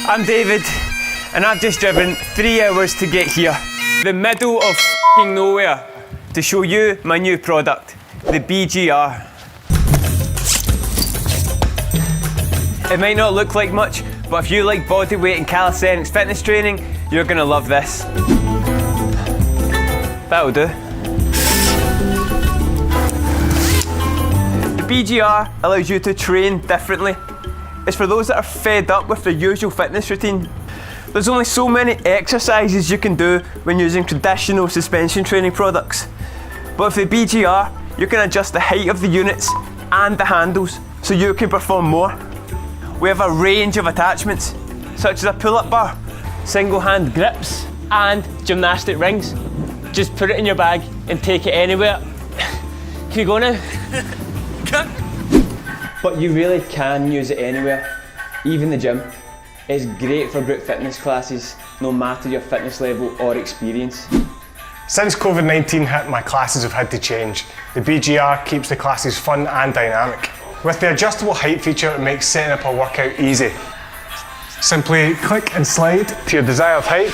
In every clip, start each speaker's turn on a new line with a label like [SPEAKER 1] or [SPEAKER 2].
[SPEAKER 1] I'm David, and I've just driven 3 hours to get here. The middle of nowhere to show you my new product, the BGR. It might not look like much, but if you like body weight and calisthenics fitness training, you're gonna love this. That'll do. The BGR allows you to train differently. It's for those that are fed up with their usual fitness routine. There's only so many exercises you can do when using traditional suspension training products. But with the BGR, you can adjust the height of the units and the handles so you can perform more. We have a range of attachments, such as a pull-up bar, single hand grips, and gymnastic rings. Just put it in your bag and take it anywhere. Can you go now? But you really can use it anywhere, even the gym. It's great for group fitness classes, no matter your fitness level or experience.
[SPEAKER 2] Since COVID-19 hit, my classes have had to change. The BGR keeps the classes fun and dynamic. With the adjustable height feature, it makes setting up a workout easy. Simply click and slide to your desired height,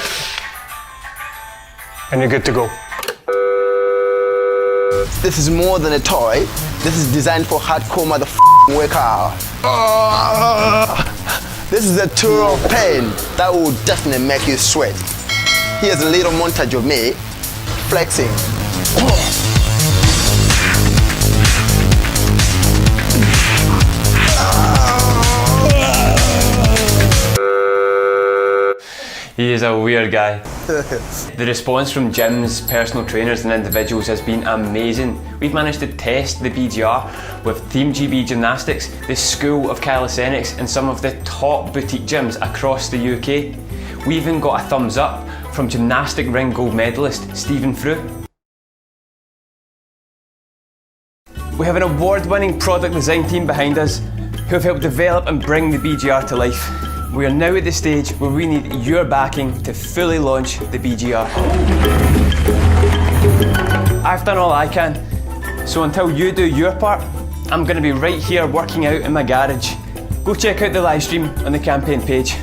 [SPEAKER 2] and you're good to go.
[SPEAKER 3] This is more than a toy. This is designed for hardcore motherfucking workout. This is a tour of pain that will definitely make you sweat. Here's a little montage of me flexing.
[SPEAKER 1] He is a weird guy. The response from gyms, personal trainers and individuals has been amazing. We've managed to test the BGR with Team GB Gymnastics, the School of Calisthenics and some of the top boutique gyms across the UK. We even got a thumbs up from gymnastic ring gold medalist Stephen Frew. We have an award-winning product design team behind us who have helped develop and bring the BGR to life. We are now at the stage where we need your backing to fully launch the BGR. I've done all I can, so until you do your part, I'm going to be right here working out in my garage. Go check out the live stream on the campaign page.